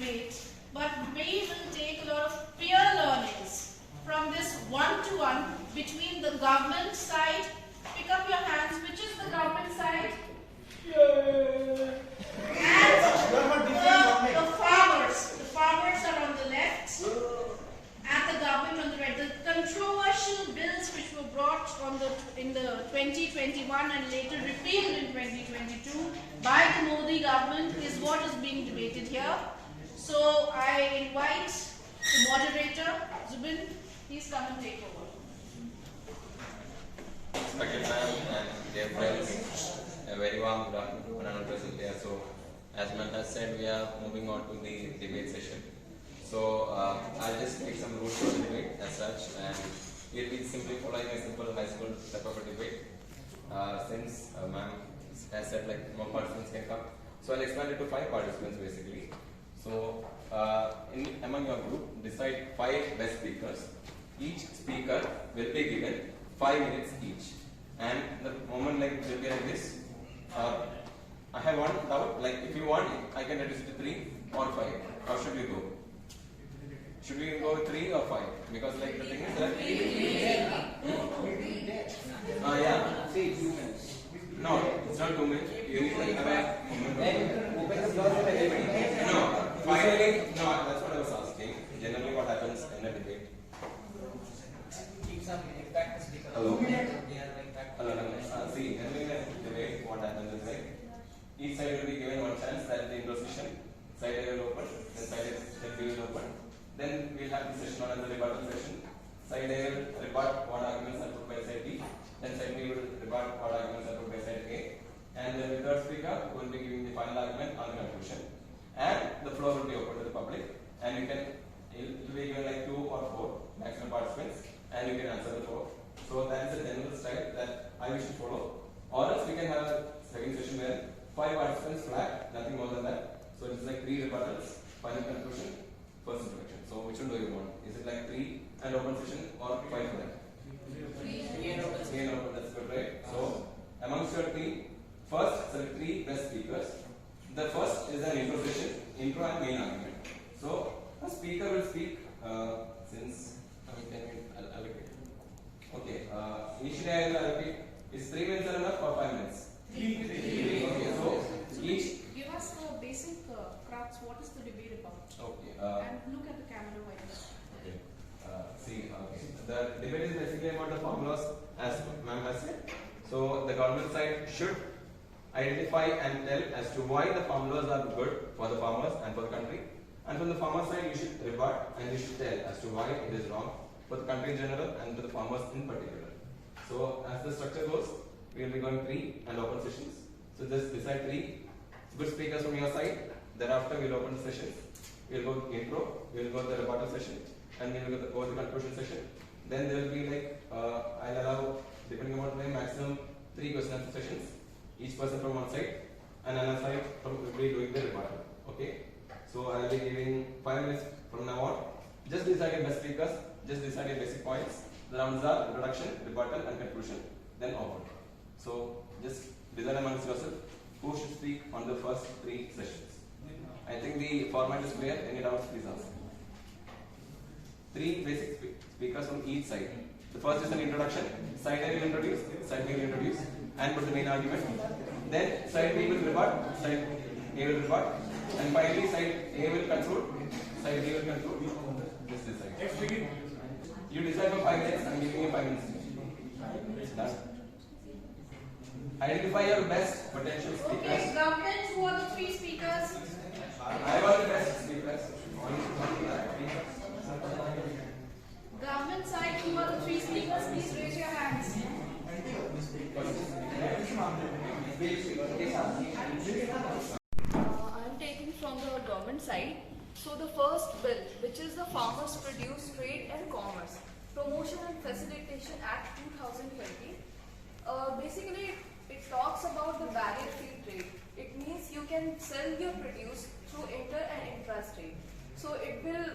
debate, but we will take a lot of peer learnings from this one-to-one between the government side. Pick up your hands. Which is the government side? And the farmers. The farmers are on the left and the government on the right. The controversial bills which were brought in the 2021 and later repealed in 2022 by the Modi government is what is being debated here. So I invite the moderator, Zubin, please come and take over. Respected ma'am and dear friends, a very warm good afternoon to everyone present here. So, as ma'am has said, we are moving on to the debate session. So, I'll just take some rules for the debate as such, and we'll be simply following a simple high school type of a debate. Since ma'am has said like more participants can come, so I'll expand it to 5 participants basically. So, among your group, decide 5 best speakers. Each speaker will be given 5 minutes each, and the moment like will be like this. I have one doubt. Like if you want, I can reduce it to 3 or 5. How should we go? Should we go 3 or 5? Because like the thing is that. Yeah. Say 2 minutes. No, it's not 2 minutes. You need to have a moment. No, finally, no. That's what I was asking. Generally, what happens in a debate? Keep some impact speaker. Hello. Hello. See, generally in a debate, what happens is like each side will be given one chance that the interposition side A will open, then side B will open. Then we'll have the session on as a rebuttal session. Side A will rebut what arguments are put by side B, then side B will rebut what arguments are put by side A, and then the third speaker will be giving the final argument on the conclusion. And the floor will be open to the public, and you can it will be given like 2 or 4 maximum participants, and you can answer the 4. So that is the general style that I wish to follow. Or else we can have a second session where 5 participants flat, nothing more than that. So it is like 3 rebuttals, final conclusion, first introduction. So which one do you want? Is it like 3 and open session or 5 for that? 3 and open. 3 and open, that's good, right? So amongst your 3 best speakers. The first is an intro session, intro and main argument. So a speaker will speak since I'll allocate. Okay, initially I will allocate. Is 3 minutes enough or 5 minutes? 3. Okay, so each. Give us the basic crux. What is the debate about? Okay. And look at the camera while you Okay. The debate is basically about the formulas, as ma'am has said. So the government side should identify and tell as to why the formulas are good for the farmers and for the country. And from the farmer side, you should rebut and you should tell as to why it is wrong for the country in general and to the farmers in particular. So as the structure goes, we will be going 3 and open sessions. So just decide 3 good speakers from your side. Thereafter, we will open the sessions. We will go intro, we will go to the rebuttal session, and we will go to the conclusion session. Then there will be like, I'll allow, depending on the maximum 3 question answer sessions, each person from one side, and another side from will be doing the rebuttal. Okay? So I'll be giving 5 minutes from now on. Just decide your best speakers, just decide your basic points. The rounds are introduction, rebuttal, and conclusion, then open. So just decide amongst yourself who should speak on the first 3 sessions. I think the format is clear. Any doubts, please ask. 3 basic speakers from each side. The first is an introduction. Side A will introduce, side B will introduce, and put the main argument. Then side B will rebut, side A will rebut, and finally side A will conclude, side B will conclude. This is side. Let's begin. You decide for 5 minutes. I'm giving you 5 minutes. Done. Identify your best potential speakers. Okay, government, who are the 3 speakers? I want the best speakers. Government side, who are the 3 speakers? Please raise your hands. I'm taking from the government side. So the first bill, which is the Farmers Produce Trade and Commerce Promotion and Facilitation Act 2020, basically it talks about the barrier-free trade. It means you can sell your produce through inter and intra-trade. So it will,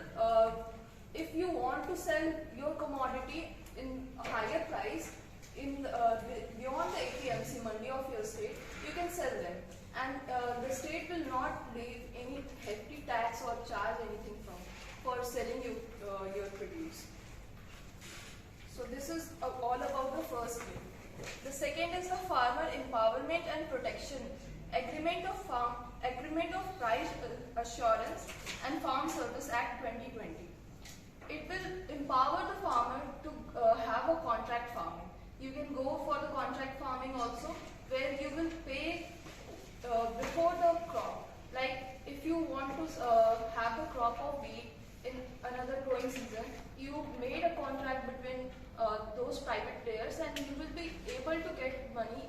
if you want to sell your commodity in a higher price, beyond the APMC mandi of your state, you can sell them. and the state will not leave any hefty tax or charge anything for selling you your produce. So this is all about the first bill. The second is the Farmer Empowerment and Protection Agreement of Price Assurance and Farm Service Act 2020. It will empower the farmer to have a contract farming. You can go for the contract farming also, where you will pay before the crop. Like if you want to have the crop of wheat in another growing season, you made a contract between those private players, and you will be able to get money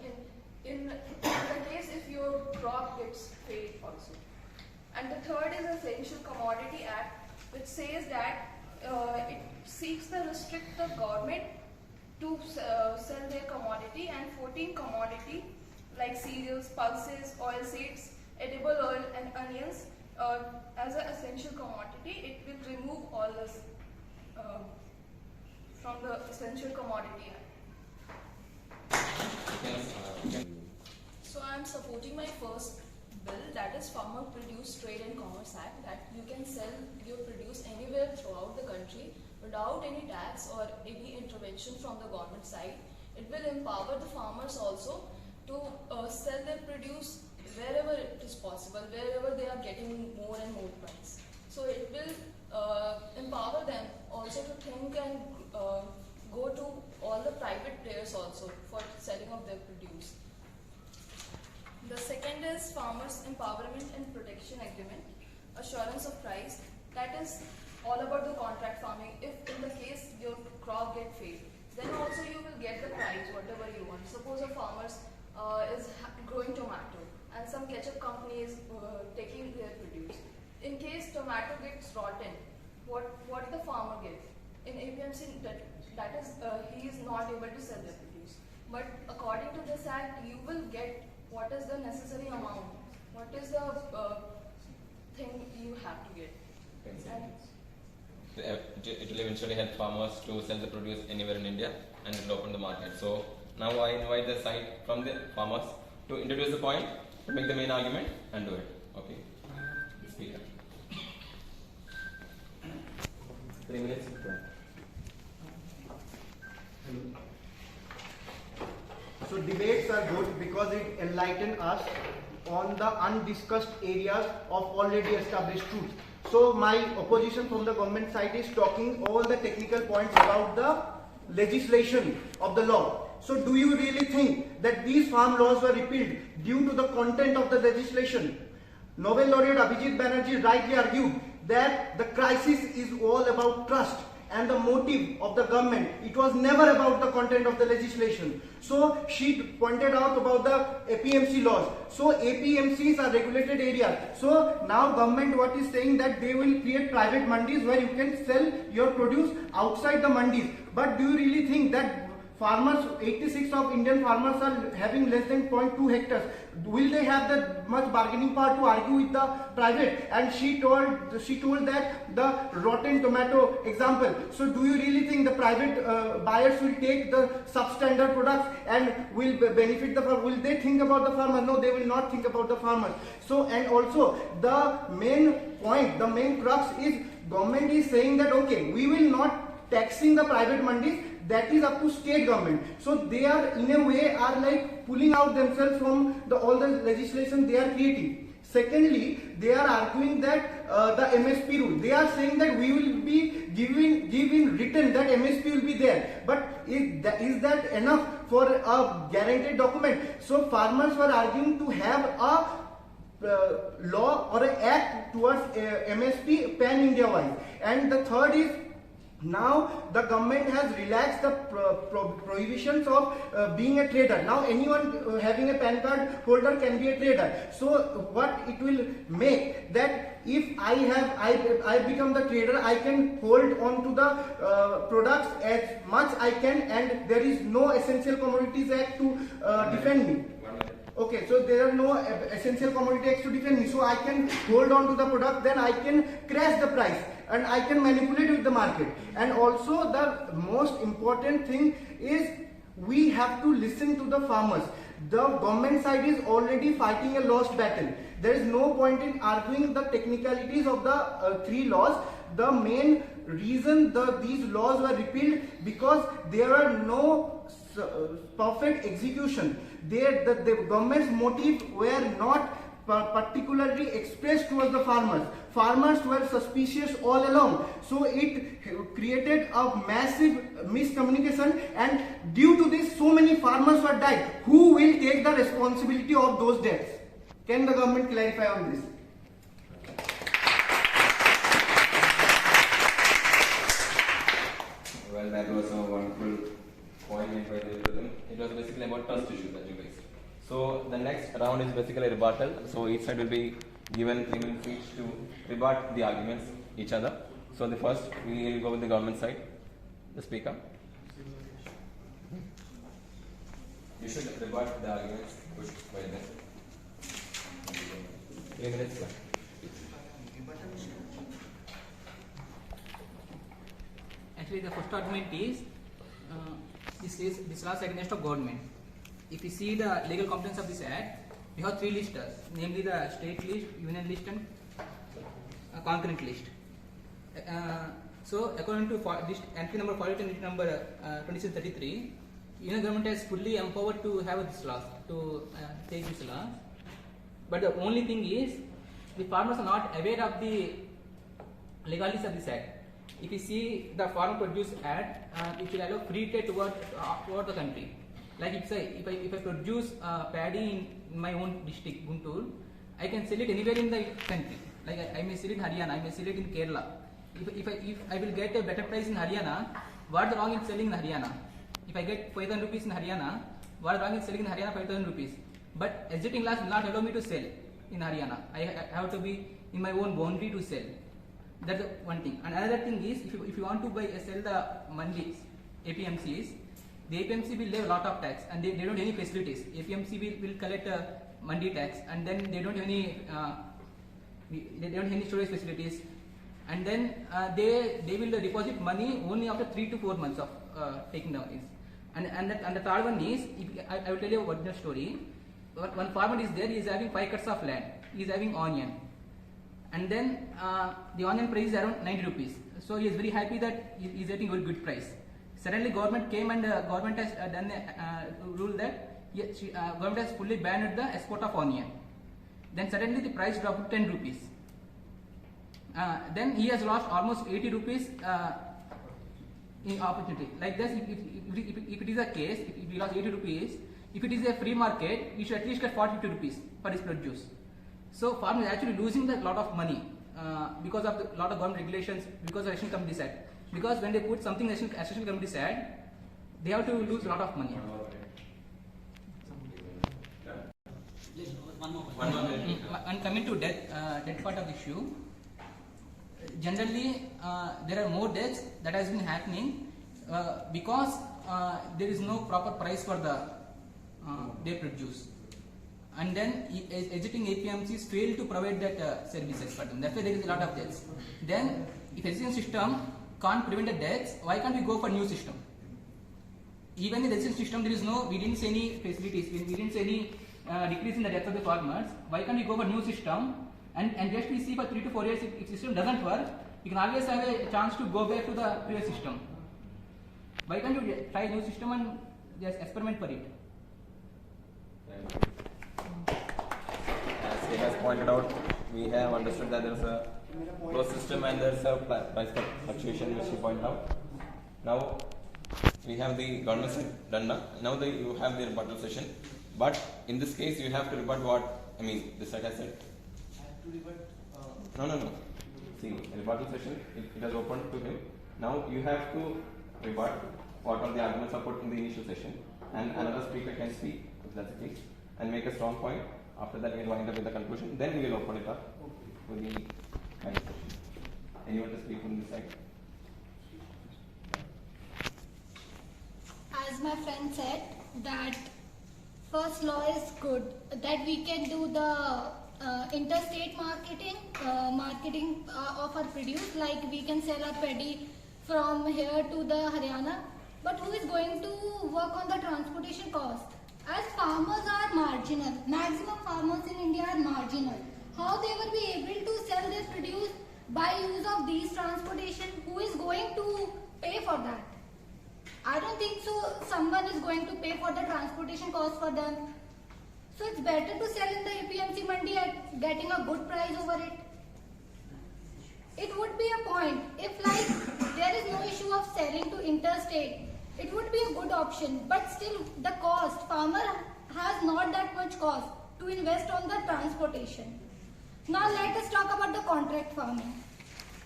in the case if your crop gets failed also. And the third is Essential Commodity Act, which says that it seeks to restrict the government to sell their commodity, and 14 commodity like cereals, pulses, oil seeds, edible oil and onions as an essential commodity. It will remove all this from the Essential Commodity Act. So I am supporting my first bill, that is Farmer Produce Trade and Commerce Act, that you can sell your produce anywhere throughout the country without any tax or any intervention from the government side. It will empower the farmers also to sell their produce wherever it is possible, wherever they are getting more and more price. So it will empower them also to think and go to all the private players also for selling of their produce. The second is Farmers Empowerment and Protection Agreement, Assurance of Price. That is all about the contract farming. If in the case your crop get failed, then also you will get the price whatever you want. Suppose a farmer is growing tomato and some ketchup company is taking their produce. In case tomato gets rotten, what the farmer gets? In APMC, that is he is not able to sell their produce. But according to this act, you will get what is the necessary amount, what is the thing you have to get. It will eventually help farmers to sell the produce anywhere in India, and it will open the market. So now I invite the side from the farmers to introduce the point, to make the main argument and do it. Okay. Speaker. 3 minutes. So debates are good because it enlightens us on the undiscussed areas of already established truth. So my opposition from the government side is talking all the technical points about the legislation of the law. So do you really think that these farm laws were repealed due to the content of the legislation? Nobel laureate Abhijit Banerjee rightly argued that the crisis is all about trust and the motive of the government. It was never about the content of the legislation. So she pointed out about the APMC laws. So APMCs are regulated areas. So now government what is saying that they will create private mandis where you can sell your produce outside the mandis. But do you really think that farmers, 86 of Indian farmers are having less than 0.2 hectares? Will they have that much bargaining power to argue with the private? And she told that the rotten tomato example. So do you really think the private buyers will take the substandard products and will benefit the farmer? Will they think about the farmer? No, they will not think about the farmers. So, and also the main point, the main crux is government is saying that okay, we will not taxing the private mandis. That is up to state government. So they are in a way are like pulling out themselves from all the legislation they are creating. Secondly, they are arguing that the MSP rule. They are saying that we will be giving written that MSP will be there. But is that enough for a guaranteed document? So farmers were arguing to have a law or an act towards MSP pan-India wise. And the third is, now the government has relaxed the prohibitions of being a trader. Now anyone having a PAN card holder can be a trader. So what it will make that if I become the trader, I can hold on to the products as much I can, and there is no Essential Commodities Act to defend me. Okay, so there are no Essential Commodity Acts to defend me. So I can hold on to the product, then I can crash the price and I can manipulate with the market. And also the most important thing is we have to listen to the farmers. the government side is already fighting a lost battle. There is no point in arguing the technicalities of the 3 laws. The main reason these laws were repealed because there are no perfect execution. The government's motive were not particularly expressed towards the farmers. Farmers were suspicious all along. So it created a massive miscommunication, and due to this so many farmers were died. Who will take the responsibility of those deaths? Can the government clarify on this? Well, that was a wonderful point made by the president. It was basically about trust issues that you raised. So the next round is basically rebuttal. So each side will be given 3 minutes each to rebut the arguments each other. So the first we will go with the government side. The speaker. You should rebut the arguments pushed by them. 3 minutes. Sir. Actually, the first argument is this law is against the government. If you see the legal competence of this act, we have 3 lists, namely the state list, union list, and concurrent list. So, according to this entry number 48 and entry number 2633, union government has fully empowered to have this law, to take this law. But the only thing is, the farmers are not aware of the legalities of this act. If you see the farm produce act, it will allow free trade toward the country. Like if I produce paddy in my own district, Guntur, I can sell it anywhere in the country. Like I may sell it in Haryana, I may sell it in Kerala. If I will get a better price in Haryana, what's wrong in selling in Haryana? If I get 5,000 rupees in Haryana, what's wrong in selling in Haryana 5,000 rupees? But exiting laws will not allow me to sell in Haryana. I have to be in my own boundary to sell. That's the one thing. And another thing is, if you want to sell the mandis, APMCs, the APMC will have a lot of tax, and they don't have any facilities. APMC will collect mandi tax, and then they don't have any storage facilities, and then they will deposit money only after 3 to 4 months of taking down this. And the third one is, I will tell you about the story. One farmer is there, he is having 5 cuts of land, he is having onion, and then the onion price is around 90 rupees. So he is very happy that he is getting a very good price. Suddenly government came and government has done a rule that government has fully banned the export of onion. Then suddenly the price dropped to 10 rupees. Then he has lost almost 80 rupees in opportunity. Like this, if it is a case, if he lost 80 rupees, if it is a free market, he should at least get 40-50 rupees for his produce. So farmer is actually losing a lot of money because of a lot of government regulations, because of National Committee Act. Because when they put something National Committee Act, they have to lose a lot of money. And coming to death part of the issue, generally there are more deaths that has been happening because there is no proper price for the they produce, and then exiting APMCs fail to provide that services for them. That's why there is a lot of deaths. Then if existing system can't prevent the deaths, why can't we go for new system? Even in the existing system, we didn't see any facilities, we didn't see any decrease in the deaths of the farmers. Why can't we go for new system and just we see for 3 to 4 years if system doesn't work, you can always have a chance to go back to the previous system. Why can't you try a new system and just experiment for it? As he has pointed out, we have understood that there is a closed system and there is a price fluctuation, which he pointed out. Now we have the government side done now. Now you have the rebuttal session, but in this case you have to rebut what this side has said. I have to rebut. No. See, rebuttal session it has opened to him. Now you have to rebut what all the arguments are put in the initial session, and another speaker can speak if that's the case and make a strong point. After that, we will wind up with the conclusion. Then we will open it up to the kind of session. Anyone to speak on this side? As my friend said, that first law is good, that we can do the interstate marketing of our produce, like we can sell our paddy from here to the Haryana. But who is going to work on the transportation cost? As farmers are marginal, maximum farmers in India are marginal. How they will be able to sell their produce by use of these transportation? Who is going to pay for that? I don't think so. Someone is going to pay for the transportation cost for them. So it's better to sell in the APMC mandi at getting a good price over it. It would be a point if like there is no issue of selling to interstate. It would be a good option, but still the cost, farmer has not that much cost to invest on the transportation. Now let us talk about the contract farming.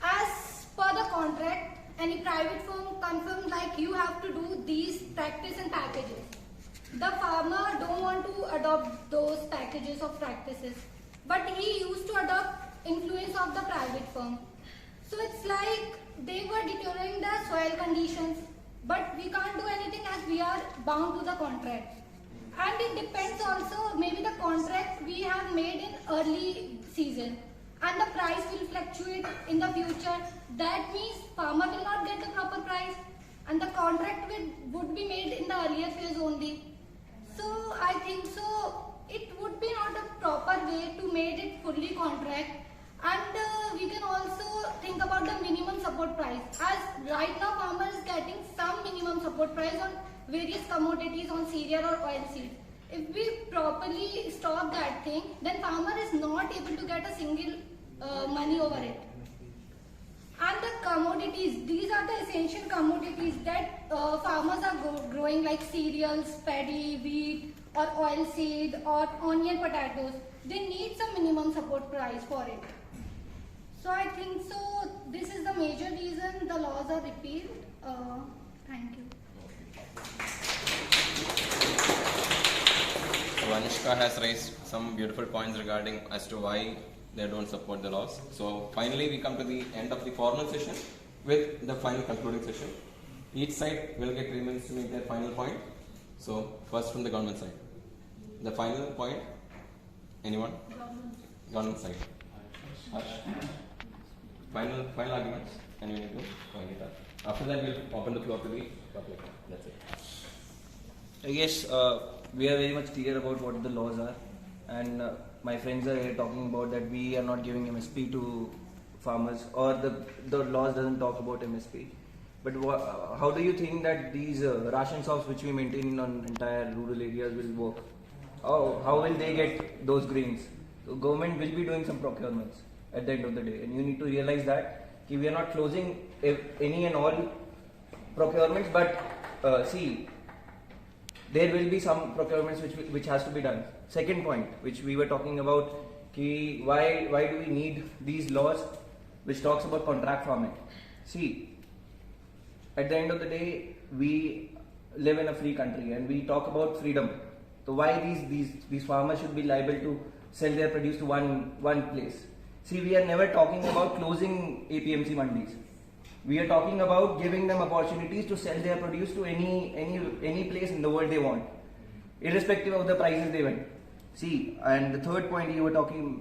As per the contract, any private firm confirms like you have to do these practice and packages. The farmer don't want to adopt those packages of practices, but he used to adopt influence of the private firm. So it's like they were deteriorating the soil conditions, but we can't do anything as we are bound to the contract. And it depends also, maybe the contract we have made in early season and the price will fluctuate in the future. That means farmer will not get the proper price and the contract would be made in the earlier phase only. So I think so it would be not a proper way to make it fully contract. And we can also think about the minimum support price. As right now farmer is getting some minimum support price on various commodities on cereal or oil seeds. If we properly stop that thing, then farmer is not able to get a single money over it. And the commodities, these are the essential commodities that farmers are growing, like cereals, paddy, wheat or oil seed or onion, potatoes. They need some minimum support price for it. So I think so this is the major reason the laws are repealed. Thank you. So Anushka has raised some beautiful points regarding as to why they don't support the laws. So finally we come to the end of the formal session with the final concluding session. Each side will get 3 minutes to make their final point. So first from the government side. The final point, anyone? Government side. Harsh. Final arguments, and we need to point it up. After that, we'll open the floor to the public. That's it. I guess we are very much clear about what the laws are, and my friends are here talking about that we are not giving MSP to farmers, or the laws doesn't talk about MSP. But how do you think that these ration shops which we maintain on entire rural areas will work? How will they get those grains? So government will be doing some procurements at the end of the day, and you need to realize that we are not closing any and all procurements, but see, there will be some procurements which has to be done. Second point, which we were talking about, why do we need these laws which talks about contract farming? See, at the end of the day, we live in a free country and we talk about freedom. So why these farmers should be liable to sell their produce to one place? See, we are never talking about closing APMC mandis. We are talking about giving them opportunities to sell their produce to any place in the world they want, irrespective of the prices they win. See, and the third point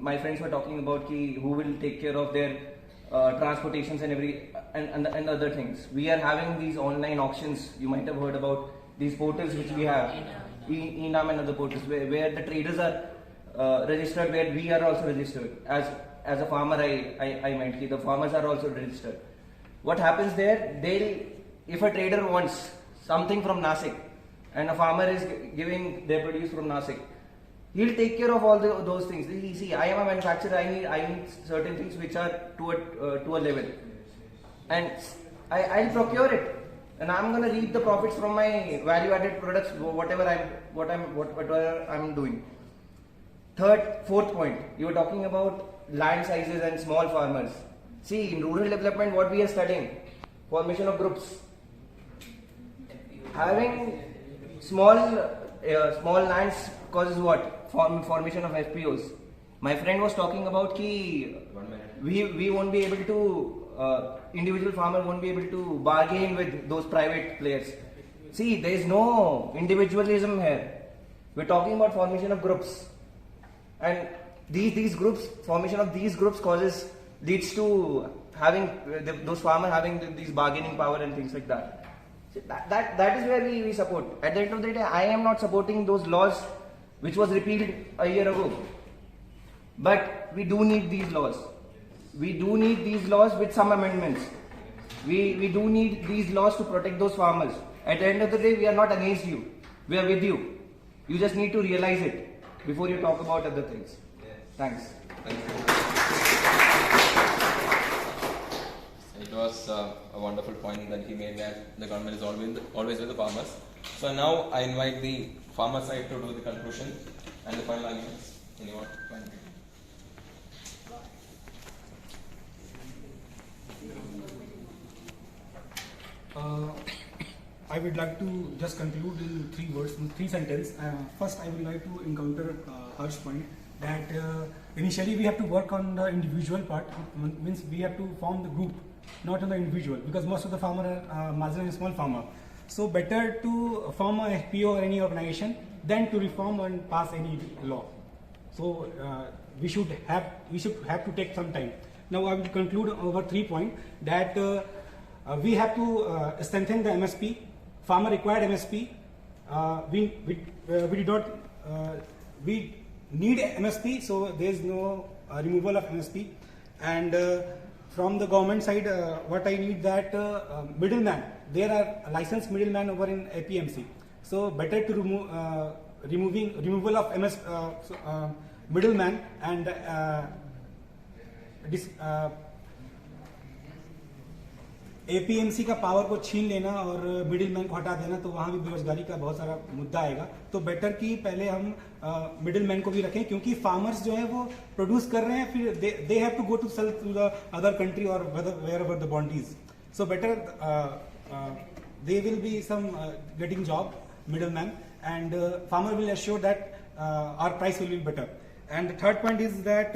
my friends were talking about who will take care of their transportations and other things. We are having these online auctions. You might have heard about these portals which we have, Enam and other portals, where the traders are registered, where we are also registered. As a farmer, I meant the farmers are also registered. What happens there? If a trader wants something from Nasik and a farmer is giving their produce from Nasik, he'll take care of all those things. See, I am a manufacturer. I need certain things which are to a level, and I'll procure it, and I'm gonna reap the profits from my value-added products, whatever I'm doing. Fourth point, you were talking about land sizes and small farmers. See, in rural development, what we are studying, formation of groups. Having small lands causes what? Formation of FPOs. My friend was talking about we won't be able to, individual farmer won't be able to bargain with those private players. See, there is no individualism here. We're talking about formation of groups. And these groups, formation of these groups leads to having those farmers having these bargaining power and things like that. That is where we support. At the end of the day, I am not supporting those laws which was repealed a year ago. But we do need these laws. We do need these laws with some amendments. We do need these laws to protect those farmers. At the end of the day, we are not against you. We are with you. You just need to realize it before you talk about other things. Thanks. Thank you. It was a wonderful point that he made, that the government is always with the farmers. So now I invite the farmer side to do the conclusion and the final arguments. Anyone? I would like to just conclude in 3 words, in 3 sentences. First, I would like to encounter Harsh's point that initially we have to work on the individual part. Means we have to form the group, not on the individual, because most of the farmer are marginal and small farmer. So better to form a FPO or any organization than to reform and pass any law. So we should have to take some time. Now I will conclude over 3 points that we have to strengthen the MSP. Farmer required MSP. We need MSP, so there is no removal of MSP. And from the government side, what I need that middleman. There are licensed middleman over in APMC. So better to remove removal of middleman and APMC का power को छीन लेना और middle man को हटा देना, तो वहाँ भी बेरोजगारी का बहुत सारा मुद्दा आएगा. तो बेटर कि पहले हम मिडिल मैन को भी रखें, क्योंकि फार्मर्स जो है वो प्रोड्यूस कर रहे हैं, फिर they have to go to sell to the other country और wherever the boundaries. So better they will be some getting job middle man, and farmer will assure that our price will be better. And the third point is that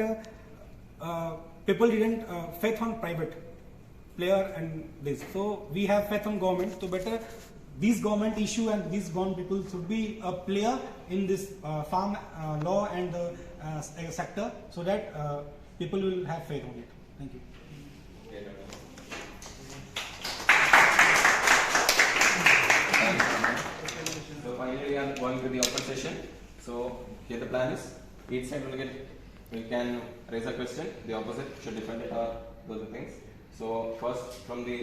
people didn't faith on private player and this. So we have faith on government. So better these government issue and these government people should be a player in this farm law and sector, so that people will have faith on it. Thank you. So finally we are going to the open session. So here the plan is, each side we can raise a question, the opposite should defend it or those things. So first from the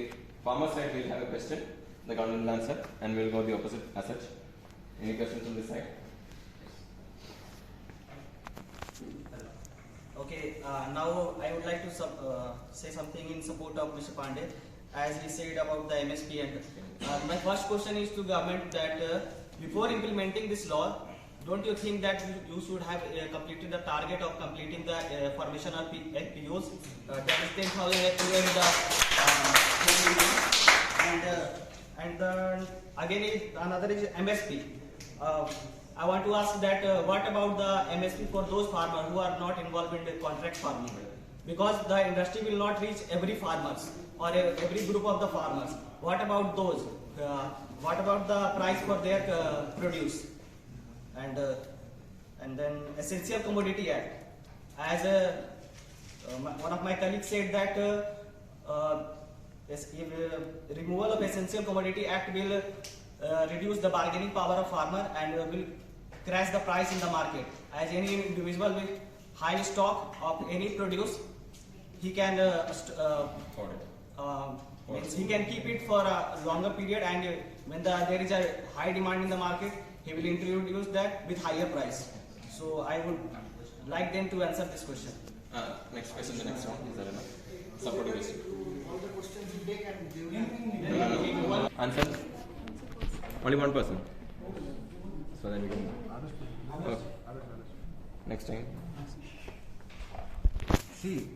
farmer side we will have a question, the government will answer, and we will go the opposite as such. Any questions on this side? Okay, now I would like to say something in support of Mr. Pandey, as he said about the MSP. And my first question is to government that before implementing this law, don't you think that you should have completed the target of completing the formation of FPOs, that is 10,000 FPO in the and then again another is MSP. I want to ask that what about the MSP for those farmers who are not involved in the contract farming? Because the industry will not reach every farmers or every group of the farmers. What about those? What about the price for their produce? And then Essential Commodity Act. As one of my colleagues said that removal of Essential Commodity Act will reduce the bargaining power of farmer and will crash the price in the market. As any individual with high stock of any produce, he can he can keep it for a longer period, and when there is a high demand in the market, he will introduce that with higher price. So I would like them to answer this question. Next question, the next one. Is that enough? Supporting question. All the questions you take and give No. Answer? Only one person. So then we can. Okay. Next time. See,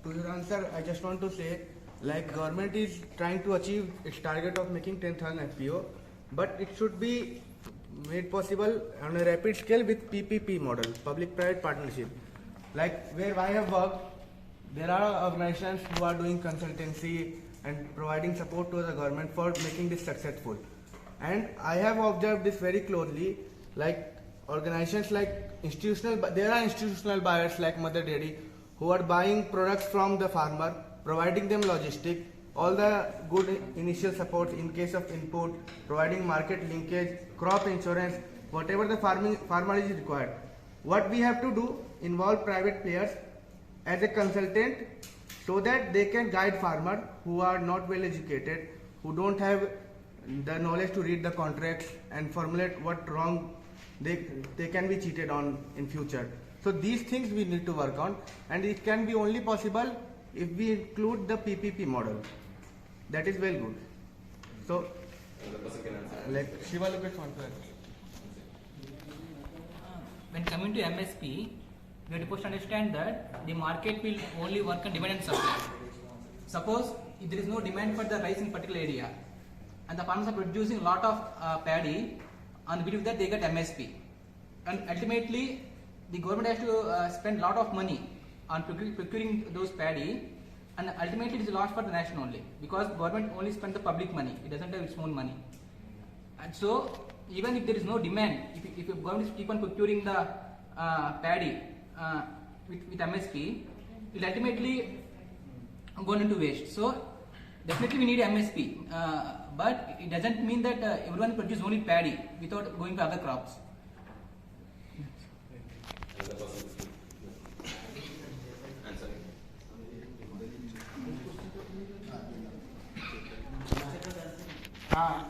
to your answer, I just want to say, like, government is trying to achieve its target of making 10,000 FPO, but it should be made possible on a rapid scale with PPP model, public-private partnership. Like where I have worked, there are organizations who are doing consultancy and providing support to the government for making this successful. And I have observed this very closely, like organizations like there are institutional buyers like Mother Dairy who are buying products from the farmer, providing them logistic, all the good initial supports in case of input, providing market linkage, crop insurance, whatever the farmer is required. What we have to do, involve private players as a consultant so that they can guide farmers who are not well educated, who don't have the knowledge to read the contracts and formulate what wrong they can be cheated on in future. So these things we need to work on, and it can be only possible if we include the PPP model. That is well good. So, like Shiva Lucas want to add. When coming to MSP, we have to first understand that the market will only work on demand and supply. Suppose if there is no demand for the rice in particular area, and the farmers are producing a lot of paddy, on the belief that they get MSP, and ultimately the government has to spend a lot of money on procuring those paddy, and ultimately it is a loss for the nation only, because government only spends the public money, it doesn't have its own money. And so even if there is no demand, if the government keep on procuring the paddy with MSP, it will ultimately go into waste. So definitely we need MSP, but it doesn't mean that everyone produces only paddy without going to other crops.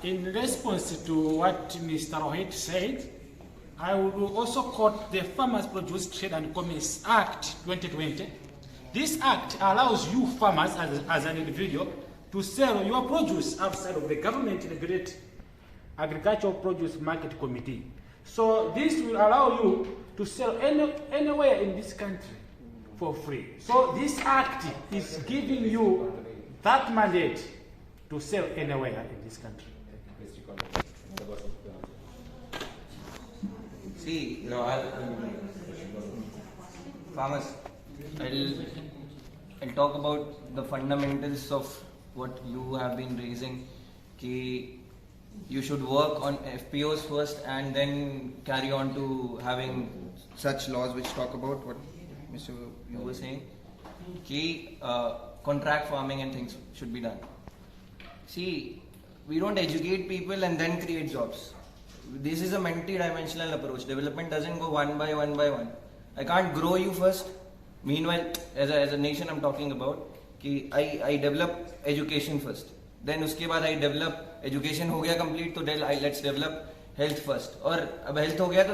In response to what Mr. Rohit said, I would also quote the Farmers Produce Trade and Commerce Act 2020. This act allows you farmers as an individual to sell your produce outside of the government-regulated agricultural produce market committee. So this will allow you to sell anywhere in this country for free. So this act is giving you that mandate to sell anywhere in this country. See, farmers, I'll talk about the fundamentals of what you have been raising. Ki you should work on FPOs first and then carry on to having such laws which talk about what Mr. you were saying. Ki contract farming and things should be done. See, we don't educate people and then create jobs. This is a multi-dimensional approach. Development doesn't go one by one by one. I can't grow you first. Meanwhile, as a nation I'm talking about, कि I develop education first. Then उसके बाद I develop education हो गया complete तो let's develop health first. और अब health हो गया तो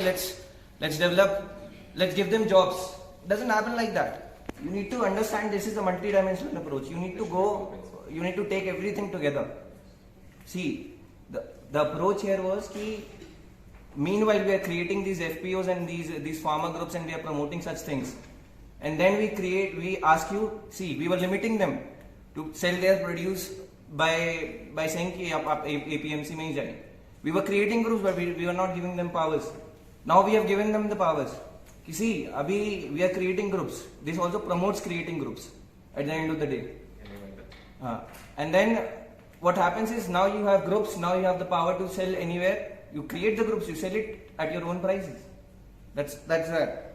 let's give them jobs. It doesn't happen like that. You need to understand this is a multi-dimensional approach. You need to take everything together. See, the approach here was कि meanwhile we are creating these FPOs and these farmer groups and we are promoting such things. And then we ask you, see, we were limiting them to sell their produce by saying कि आप APMC में ही जाएं. We were creating groups but we were not giving them powers. Now we have given them the powers. You see, abhi we are creating groups. This also promotes creating groups at the end of the day. And then what happens is now you have groups, now you have the power to sell anywhere. You create the groups, you sell it at your own prices. That's that.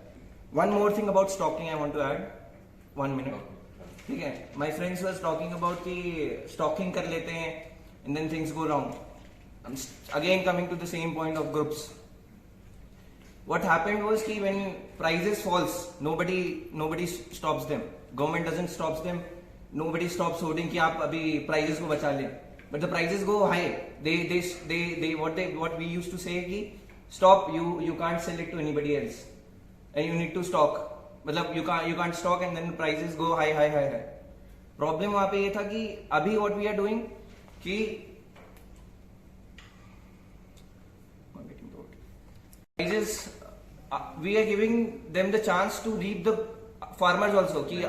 One more thing about stocking I want to add. 1 minute. Okay. My friends was talking about ki stocking kar lete hain and then things go wrong. I'm again coming to the same point of groups. What happened was ki when prices falls, nobody stops them. Government doesn't stop them. Nobody stops holding कि आप अभी prices को बचा लें. But the prices go high. What we used to say कि stop, you can't sell it to anybody else, and you need to stock. मतलब you can't stock and then prices go high. Problem वहाँ पे ये था कि अभी what we are doing कि prices we are giving them the chance to reap the farmers also कि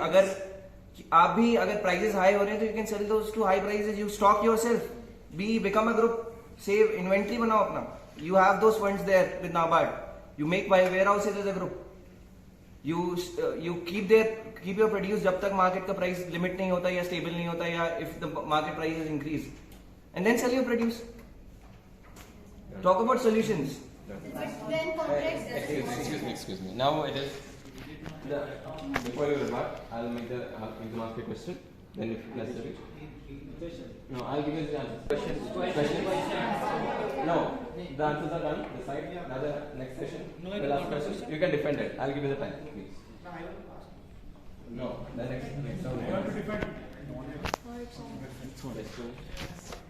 आप भी अगर prices high हो रहे हैं तो you can sell those to high prices. You stock yourself, become a group, save inventory बनाओ अपना. You have those funds there with NABARD. You make warehouses as a group. You keep your produce जब तक market का price limit नहीं होता या stable नहीं होता या if the market prices increase, and then sell your produce. Talk about solutions. Excuse me. Now it is. Before you remark, I'll make you can ask a question. Then if necessary. No, I'll give you the answer. Question. No, the answers are done. Decide. Now the next question. No, The last question. You can defend it. I'll give you the time, please. No, the next round. You have to defend.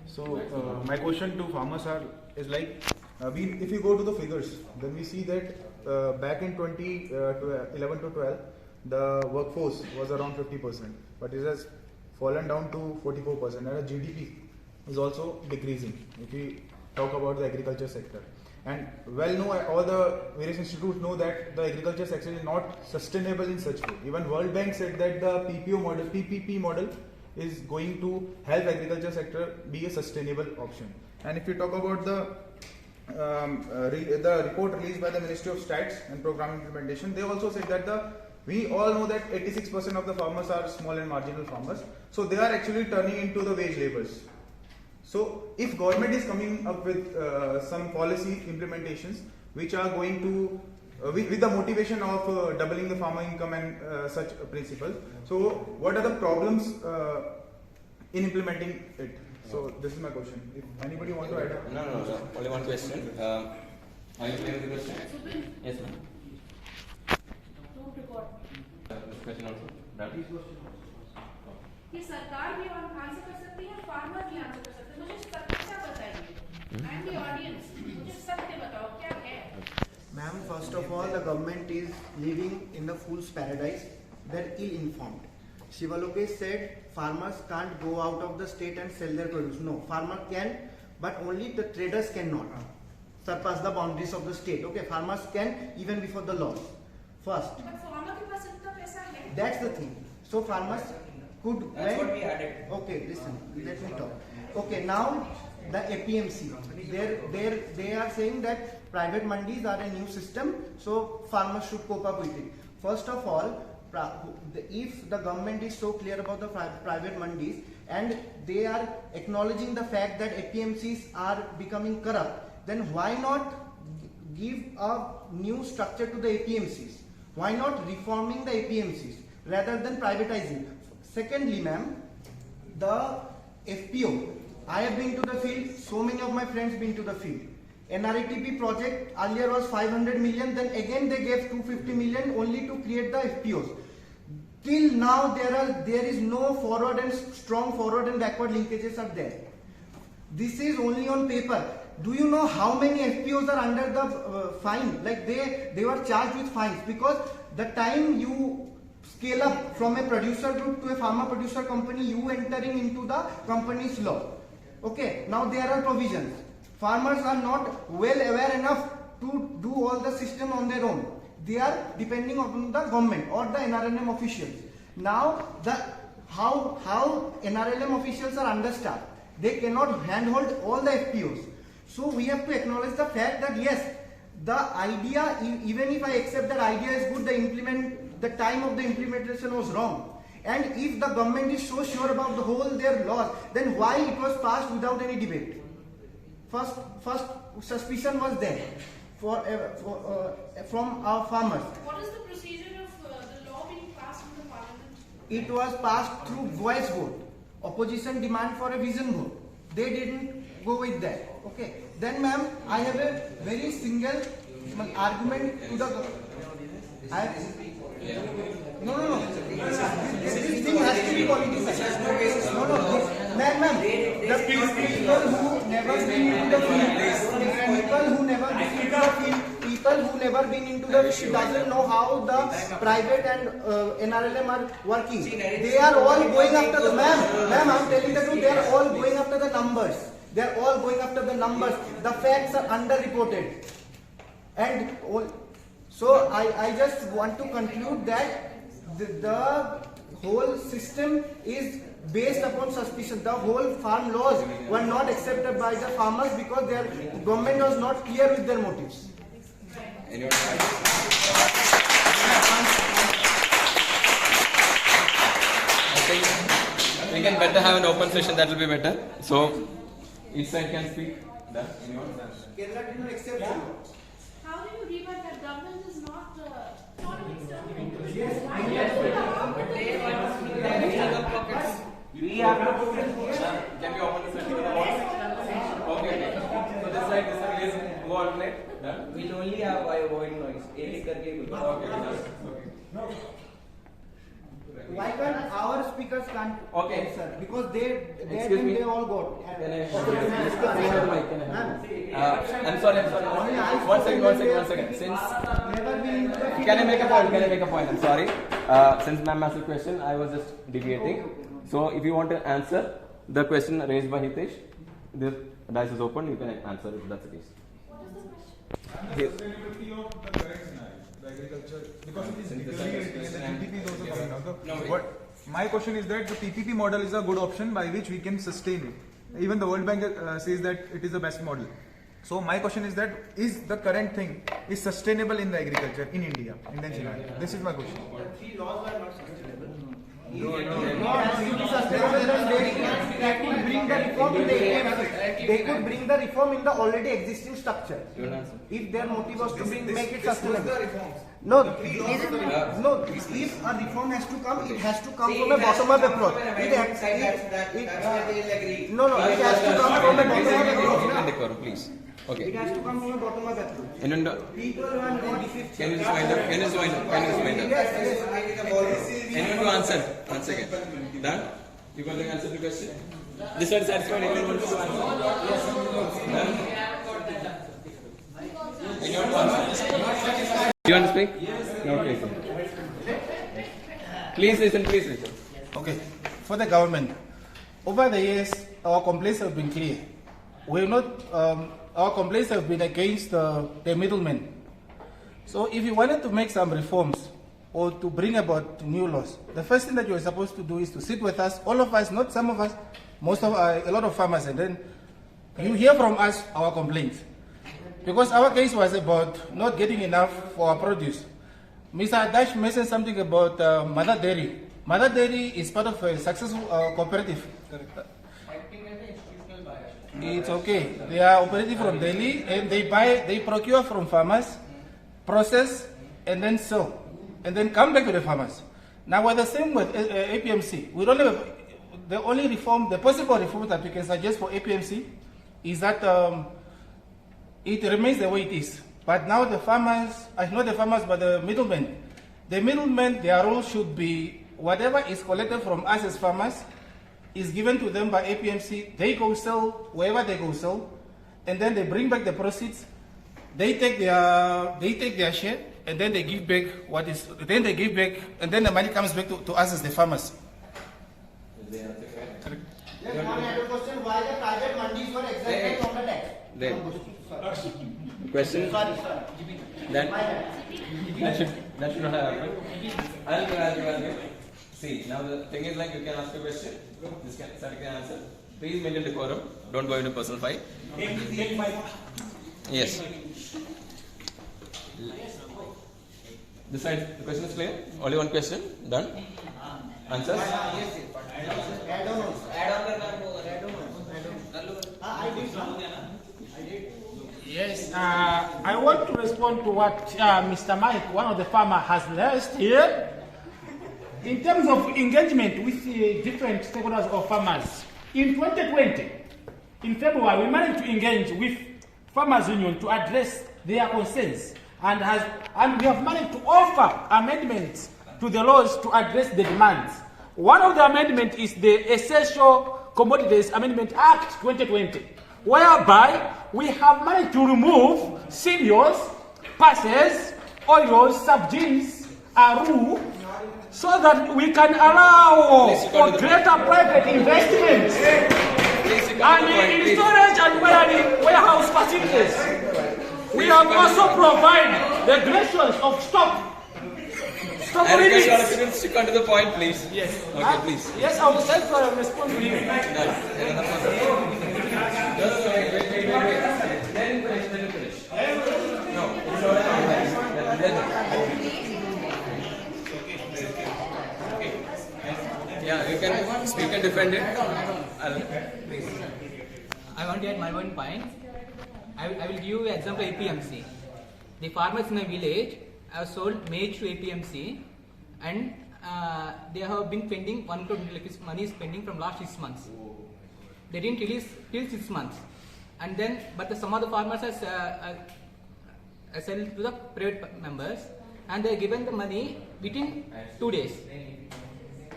So my question to farmers is like, if you go to the figures, then we see that back in 2011 to 12, the workforce was around 50%, but it has fallen down to 44%, and the GDP is also decreasing if we talk about the agriculture sector. And all the various institutes know that the agriculture sector is not sustainable in such way. Even World Bank said that the PPP model is going to help agriculture sector be a sustainable option. And if you talk about the report released by the Ministry of Stats and Program Implementation, they also said that we all know that 86% of the farmers are small and marginal farmers, so they are actually turning into the wage laborers. So if government is coming up with some policy implementations which are going to with the motivation of doubling the farmer income and such principles, so what are the problems in implementing it? So this is my question. If anybody want to add up? No. Only one question. Are you clear with the question? Yes, ma'am. Don't record. This question also done. ये सरकार भी answer कर सकती है, farmer भी answer कर सकते हैं. मुझे सत्य बताइए. And the audience, मुझे सत्य बताओ क्या है? Ma'am, first of all, the government is living in the fool's paradise. They're ill-informed. Shiva Lokesh said farmers can't go out of the state and sell their produce. No, farmer can, but only the traders cannot surpass the boundaries of the state. Okay, farmers can even before the laws. First. But farmer के पास इतना पैसा है. That's the thing. So farmers could. That's what we added. Okay, listen. Let me talk. Okay, now the APMC. They are saying that private mandis are a new system, so farmers should cope up with it. First of all, if the government is so clear about the private mandis and they are acknowledging the fact that APMCs are becoming corrupt, then why not give a new structure to the APMCs? Why not reforming the APMCs rather than privatizing? Secondly, ma'am, the FPO. I have been to the field, so many of my friends been to the field. NRETP project earlier was 500 million, then again they gave 250 million only to create the FPOs. Till now there is no forward and strong forward and backward linkages are there. This is only on paper. Do you know how many FPOs are under the fine? Like they were charged with fines because the time you scale up from a producer group to a farmer producer company, you entering into the company's law. Okay, now there are provisions. Farmers are not well aware enough to do all the system on their own. They are depending on the government or the NRLM officials. Now how NRLM officials are understaffed. They cannot handhold all the FPOs. So we have to acknowledge the fact that yes, the idea, even if I accept that idea is good, the time of the implementation was wrong. And if the government is so sure about the whole their laws, then why it was passed without any debate? First suspicion was there from our farmers. What is the procedure of the law being passed in the parliament? It was passed through voice vote. Opposition demand for a vision vote. They didn't go with that. Okay. Then, ma'am, I have a very single argument to the. No. This thing has to be politicized. No. Ma'am. The people who never been into the field, people who never been into the field doesn't know how the private and NRLM are working. They are all going after the ma'am. I'm telling the truth. They are all going after the numbers. They are all going after the numbers. The facts are underreported. And so I just want to conclude that the whole system is based upon suspicion. The whole farm laws were not accepted by the farmers because their government was not clear with their motives. Anyone? I think we can better have an open session. That will be better. So each side can speak. Anyone? Kerala did not accept the law. How do you revert that government is not an external entity? They want to fill the pockets. We are not. Can we open this and okay. So this side, please go alternate. Done. We'll only have avoid noise. एक करके बोलो. Okay. Why can't our speakers can't Okay. answer? Because they Excuse me. they all got. Can I have the mic? Can I have the mic? I'm sorry. One second. Since can I make a point? I'm sorry. Since ma'am asked a question, I was just deviating. So if you want to answer the question raised by Hitesh, the dice is open. You can answer if that's the case. Sustainability of the current scenario, the agriculture, because it is deteriorating and the PPP is also coming out. What my question is that the PPP model is a good option by which we can sustain it. Even the World Bank says that it is the best model. So my question is that is the current thing is sustainable in the agriculture in India, Indian scenario? This is my question. The 3 laws were not sustainable. No. They could bring the reform in the APMC. They could bring the reform in the already existing structure. If their motive was to make it sustainable. No. If a reform has to come, it has to come from a bottom-up approach. It has to come from a bottom-up approach. Please. Okay. It has to come from a bottom-up approach. People who are not defeated. Can you just wind up? Yes. Anyone to answer? Once again. Done? You got the answer to the question? This side satisfied? Anyone wants to answer? Done? Anyone want to answer? You want to speak? No, please listen. Please listen. Okay. For the government, over the years, our complaints have been clear. We're not. Our complaints have been against the middlemen. So if you wanted to make some reforms or to bring about new laws, the first thing that you're supposed to do is to sit with us, all of us, not some of us, a lot of farmers, and then you hear from us our complaints. Because our case was about not getting enough for our produce. Mr. Dash mentioned something about Mother Dairy. Mother Dairy is part of a successful cooperative. It's okay. They are operating from Delhi and they procure from farmers, process, and then sell, and then come back to the farmers. Now we're the same with APMC. We don't have the only reform, the possible reform that we can suggest for APMC is that it remains the way it is. But now the farmers, not the farmers, but the middlemen, their role should be whatever is collected from us as farmers is given to them by APMC. They go sell wherever they go sell, and then they bring back the proceeds. They take their share, and then they give back and then the money comes back to us as the farmers. Yes, one had a question why the private mandis were exempted from the tax. Question? Sorry. That should not have happened. I'll give. See, now the thing is like you can ask a question, this can answer. Please maintain decorum, don't go into personal fight. Yes. This side, the question is clear? Only one question, done? Answers? Yes, I want to respond to what Mr. Mike, one of the farmers, has raised here. In terms of engagement with different stakeholders of farmers, in 2020, in February, we managed to engage with Farmers Union to address their concerns, and we have managed to offer amendments to the laws to address the demands. One of the amendments is the Essential Commodities Amendment Act 2020, whereby we have managed to remove cereals, pulses, oils, sub-genes, aru, so that we can allow for greater private investment and in storage and warehouse facilities. We have also provided regulations of stock I request all of you to stick on to the point, please. Yes. Okay, please. Yes, I will try to respond to you. Just wait. Then finish. No, it's all right. Yeah, you can defend it. Please. I want to add my one point. I will give you an example of APMC. The farmers in a village have sold maize to APMC, and they have been pending 1 crore rupees money is pending from last 6 months. They didn't release till 6 months, and then some of the farmers has sold to the private members, and they given the money within 2 days.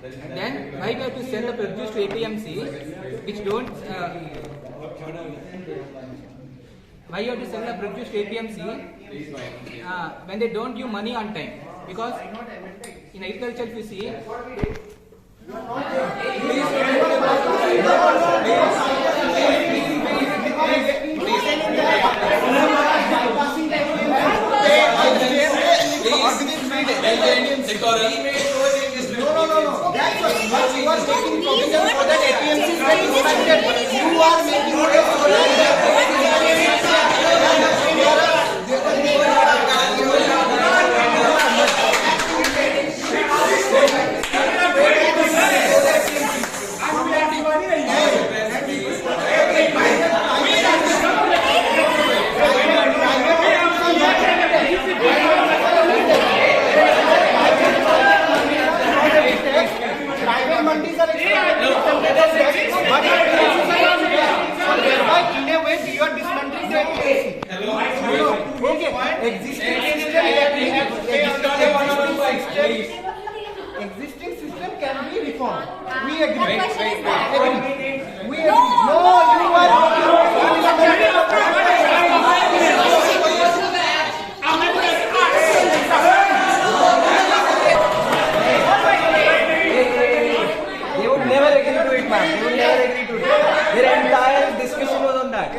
Then why we have to sell the produce to APMC, which don't? Why you have to sell the produce to APMC when they don't give money on time? Because in agriculture, if you see, No. That's what you are taking provision for that APMC is getting impacted. You are making existing system can be reformed. We agree. We agree. No, you are. They would never agree to it, ma'am. They would never agree to it. Their entire discussion was on that.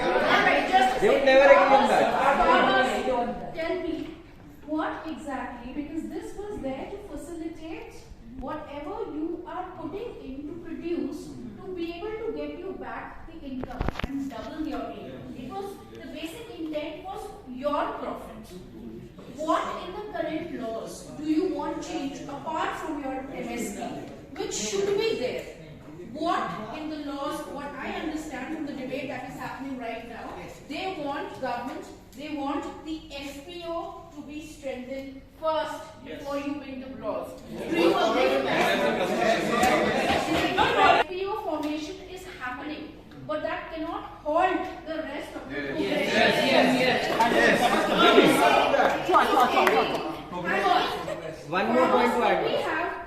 They would never agree on that. Tell me what exactly, because this was there to facilitate whatever you are putting in to produce to be able to get you back the income and double your income. It was the basic intent was your profit. What in the current laws do you want changed apart from your MSP, which should be there? What in the laws, what I understand from the debate that is happening right now, they want government, they want the FPO to be strengthened first before you bring the laws. Do you agree? FPO formation is happening, but that cannot halt the rest of the One more point to add.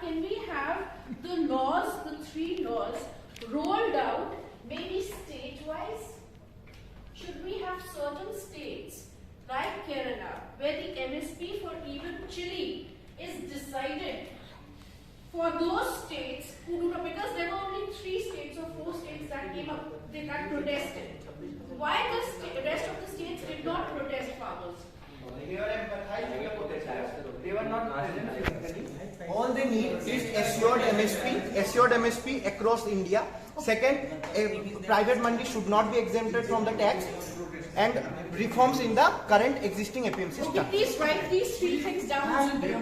Can we have the laws, the 3 laws, rolled out, maybe state-wise? Should we have certain states like Kerala, where the MSP for even chili is decided for those states who do not, because there were only 3 states or 4 states that came up, that protested. Why the rest of the states did not protest farmers? They were empathized with the protesters. They were not present physically. All they need is assured MSP across India. Second, a private mandi should not be exempted from the tax, and reforms in the current existing APMC system. Okay, please write these 3 things down. We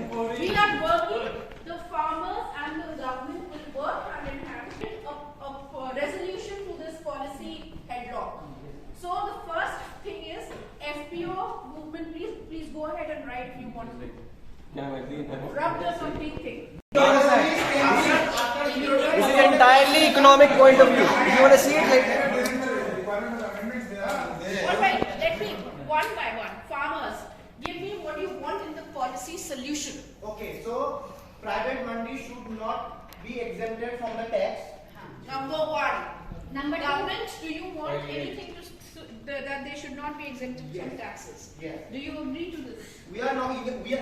are working, the farmers and the government will work hand in hand a resolution to this policy headlock. So the first thing is FPO movement. Please go ahead and write if you want to. Rub the complete thing. This is entirely economic point of view. If you want to see it like Alright, let me one by one. Farmers, give me what you want in the policy solution. Okay, so private mandi should not be exempted from the tax. Number 1. Number government, do you want anything that they should not be exempted from taxes? Yes. Do you agree to this? We are not we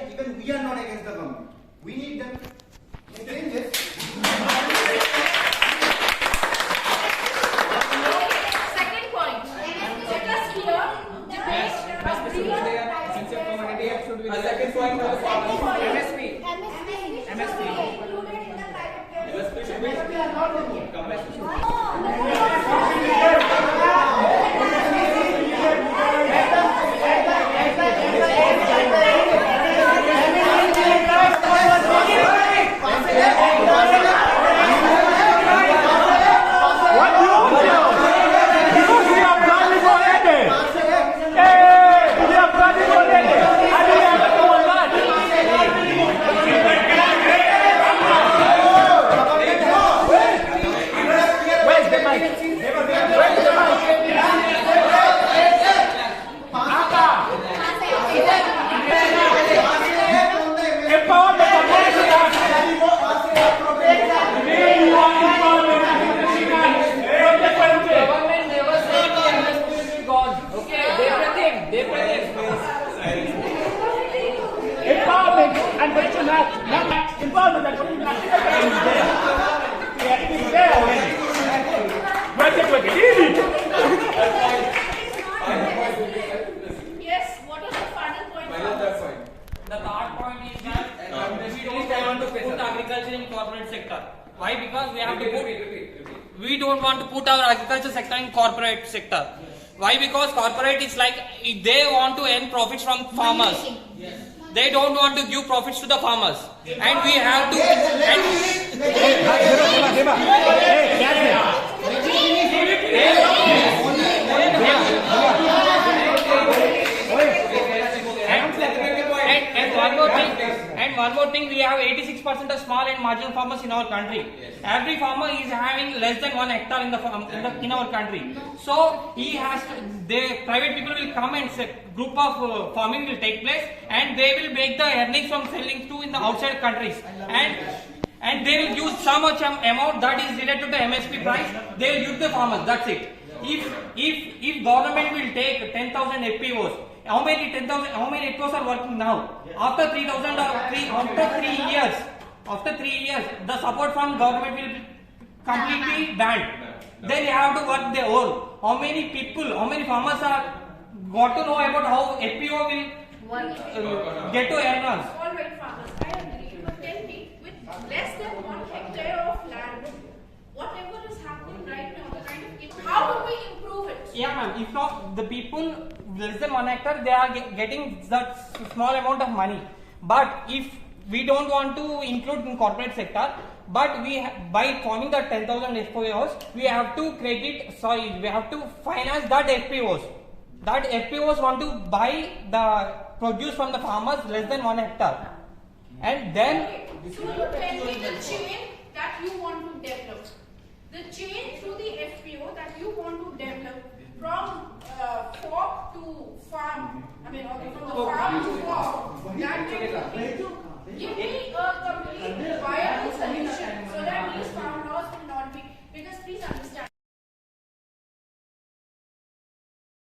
are not against the government. We need them to change it. Second point. Let us hear debate, agree. second point of the MSP. They pay the expense. Empowerment and pension act, not empowerment and pension act. Yeah, it is there already. Yes, what is the final point? The third point is that we don't want to put agriculture in corporate sector. Why? Because we have to put. We don't want to put our agriculture sector in corporate sector. Why? Because corporate is like they want to earn profits from farmers. They don't want to give profits to the farmers, and we have to. And one more thing, we have 86% of small and marginal farmers in our country. Every farmer is having less than 1 hectare in our country. So he has to, private people will come and group of farming will take place, and they will make the earnings from selling to in the outside countries. And they will use so much amount that is related to the MSP price. They will use the farmers. That's it. If government will take 10,000 FPOs. How many FPOs are working now? After 3,000 after 3 years, the support from government will be completely banned. Then you have to work their own. How many farmers are got to know about how FPO will get to earners? All right, farmers, I agree. But tell me, with less than 1 hectare of land, whatever is happening right now, how do we improve it? Yeah, ma'am. If not, the people less than 1 hectare, they are getting that small amount of money. But if we don't want to include in corporate sector, but by forming the 10,000 FPOs, we have to finance that FPOs. That FPOs want to buy the produce from the farmers less than 1 hectare. And then... So you tell me the chain that you want to develop. The chain through the FPO that you want to develop from fork to farm, from the farm to fork.